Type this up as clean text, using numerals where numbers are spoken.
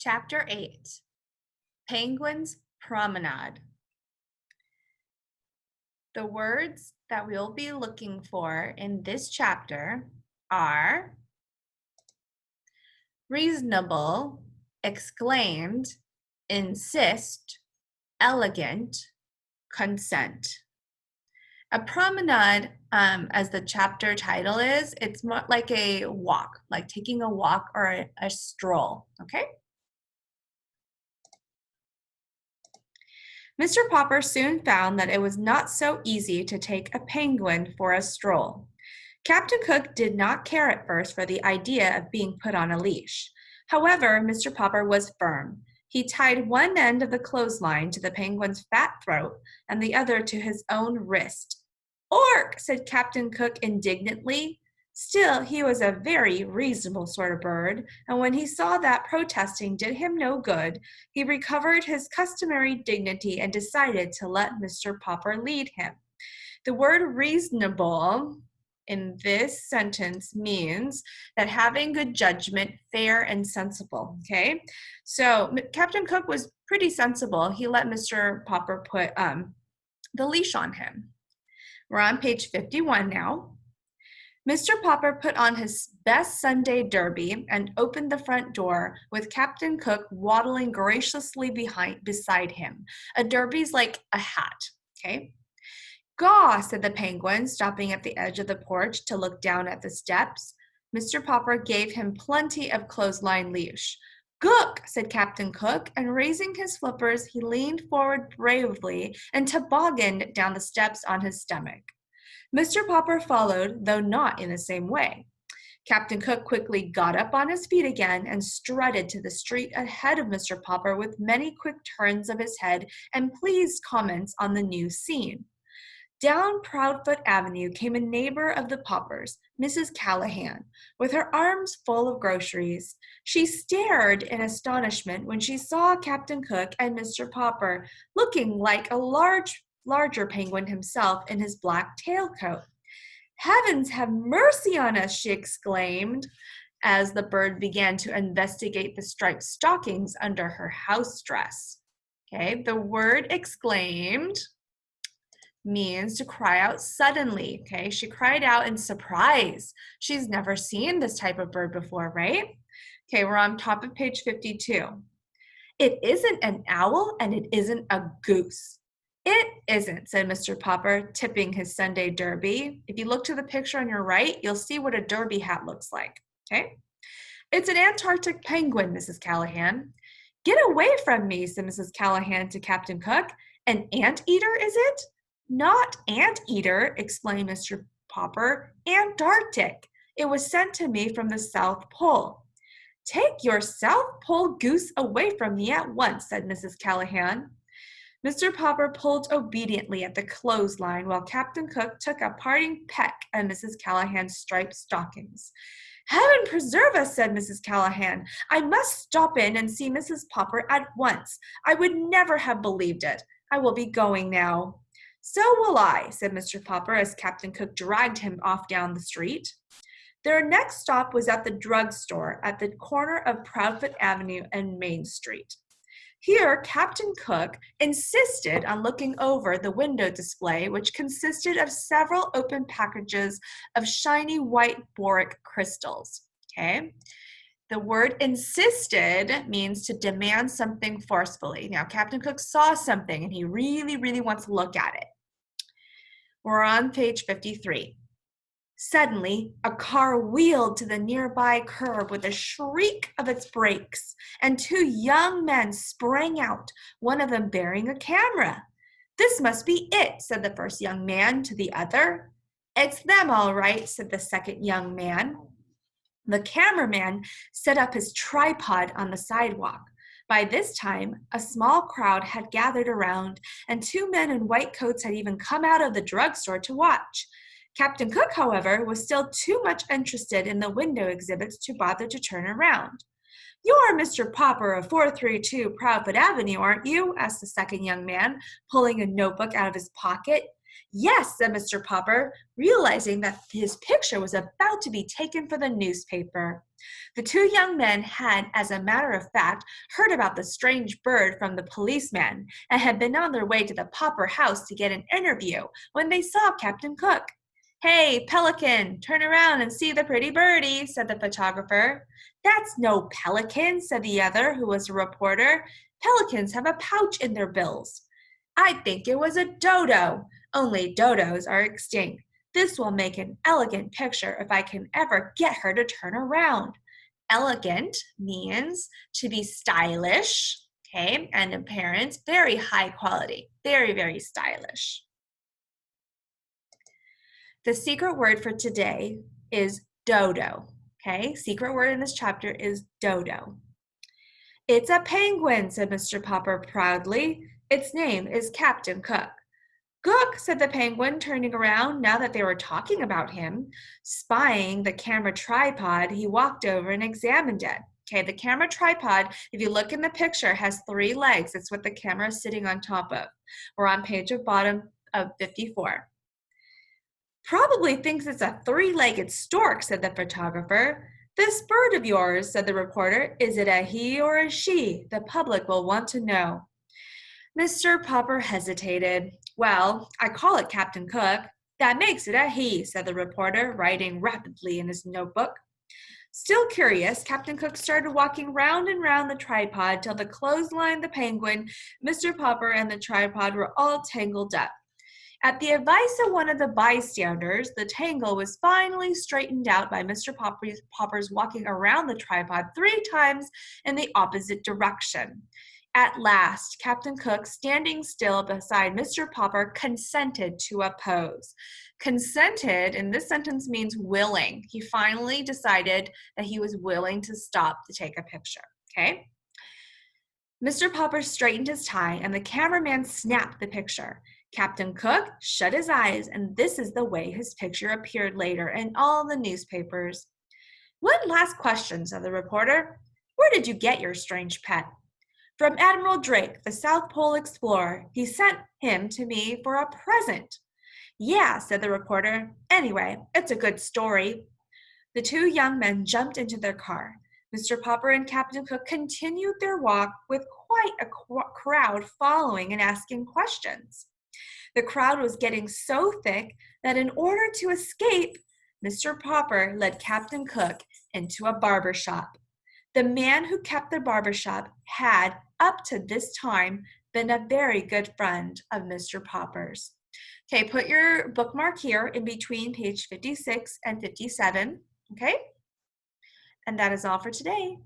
Chapter 8, Penguin's Promenade. The words that we'll be looking for in this chapter are reasonable, exclaimed, insist, elegant, consent. A promenade, as the chapter title is, it's more like a walk, like taking a walk or a stroll, okay? Mr. Popper soon found that it was not so easy to take a penguin for a stroll. Captain Cook did not care at first for the idea of being put on a leash. However, Mr. Popper was firm. He tied one end of the clothesline to the penguin's fat throat and the other to his own wrist. "Ork!" said Captain Cook indignantly. Still, he was a very reasonable sort of bird, and when he saw that protesting did him no good, he recovered his customary dignity and decided to let Mr. Popper lead him. The word reasonable in this sentence means that having good judgment, fair and sensible, okay? So Captain Cook was pretty sensible. He let Mr. Popper put the leash on him. We're on page 51 now. Mr. Popper put on his best Sunday derby and opened the front door with Captain Cook waddling graciously beside him. A derby's like a hat, okay? "Gaw," said the penguin, stopping at the edge of the porch to look down at the steps. Mr. Popper gave him plenty of clothesline leash. "Gook," said Captain Cook, and raising his flippers, he leaned forward bravely and tobogganed down the steps on his stomach. Mr. Popper followed, though not in the same way. Captain Cook quickly got up on his feet again and strutted to the street ahead of Mr. Popper with many quick turns of his head and pleased comments on the new scene. Down Proudfoot Avenue came a neighbor of the Poppers, Mrs. Callahan, with her arms full of groceries. She stared in astonishment when she saw Captain Cook and Mr. Popper, looking like a larger penguin himself in his black tailcoat. "Heavens have mercy on us," she exclaimed, as the bird began to investigate the striped stockings under her house dress. Okay, the word exclaimed means to cry out suddenly, okay? She cried out in surprise. She's never seen this type of bird before, right? Okay, we're on top of page 52. "It isn't an owl and it isn't a goose." "It isn't," said Mr. Popper, tipping his Sunday derby. If you look to the picture on your right, you'll see what a derby hat looks like, okay? "It's an Antarctic penguin, Mrs. Callahan." "Get away from me," said Mrs. Callahan to Captain Cook. "An anteater, is it?" "Not anteater," explained Mr. Popper. "Antarctic. It was sent to me from the South Pole." "Take your South Pole goose away from me at once," said Mrs. Callahan. Mr. Popper pulled obediently at the clothesline while Captain Cook took a parting peck at Mrs. Callahan's striped stockings. "Heaven preserve us," said Mrs. Callahan. "I must stop in and see Mrs. Popper at once. I would never have believed it. I will be going now." "So will I," said Mr. Popper as Captain Cook dragged him off down the street. Their next stop was at the drugstore at the corner of Proudfoot Avenue and Main Street. Here, Captain Cook insisted on looking over the window display, which consisted of several open packages of shiny white boric crystals. Okay? The word insisted means to demand something forcefully. Now, Captain Cook saw something and he really, really wants to look at it. We're on page 53. Suddenly, a car wheeled to the nearby curb with a shriek of its brakes, and two young men sprang out, one of them bearing a camera. "This must be it," said the first young man to the other. "It's them, all right," said the second young man. The cameraman set up his tripod on the sidewalk. By this time, a small crowd had gathered around, and two men in white coats had even come out of the drugstore to watch. Captain Cook, however, was still too much interested in the window exhibits to bother to turn around. "You're Mr. Popper of 432 Proudfoot Avenue, aren't you?" asked the second young man, pulling a notebook out of his pocket. Yes, said Mr. Popper, realizing that his picture was about to be taken for the newspaper. The two young men had, as a matter of fact, heard about the strange bird from the policeman and had been on their way to the Popper house to get an interview when they saw Captain Cook. Hey, Pelican, turn around and see the pretty birdie, said the photographer. That's no pelican, said the other, who was a reporter. Pelicans have a pouch in their bills. I think it was a dodo, only dodos are extinct. This will make an elegant picture if I can ever get her to turn around. Elegant means to be stylish, okay, and appearance, very high quality, very, very stylish. The secret word for today is dodo, okay? Secret word in this chapter is dodo. It's a penguin, said Mr. Popper proudly. Its name is Captain Cook. Cook, said the penguin, turning around now that they were talking about him. Spying the camera tripod, he walked over and examined it. Okay, the camera tripod, if you look in the picture, has 3 legs. It's what the camera is sitting on top of. We're on page of bottom of 54. Probably thinks it's a 3-legged stork, said the photographer. This bird of yours, said the reporter, is it a he or a she? The public will want to know. Mr. Popper hesitated. Well, I call it Captain Cook. That makes it a he, said the reporter, writing rapidly in his notebook. Still curious, Captain Cook started walking round and round the tripod till the clothesline, the penguin, Mr. Popper, and the tripod were all tangled up. At the advice of one of the bystanders, the tangle was finally straightened out by Mr. Popper's walking around the tripod 3 times in the opposite direction. At last, Captain Cook, standing still beside Mr. Popper, consented to a pose. Consented in this sentence means willing. He finally decided that he was willing to stop to take a picture, okay? Mr. Popper straightened his tie and the cameraman snapped the picture. Captain Cook shut his eyes, and this is the way his picture appeared later in all the newspapers. One last question, said the reporter. Where did you get your strange pet? From Admiral Drake, the South Pole explorer. He sent him to me for a present. Yeah, said the reporter. Anyway, it's a good story. The 2 young men jumped into their car. Mr. Popper and Captain Cook continued their walk with quite a crowd following and asking questions. The crowd was getting so thick that in order to escape, Mr. Popper led Captain Cook into a barber shop. The man who kept the barber shop had, up to this time, been a very good friend of Mr. Popper's. Okay, put your bookmark here in between page 56 and 57, okay? And that is all for today.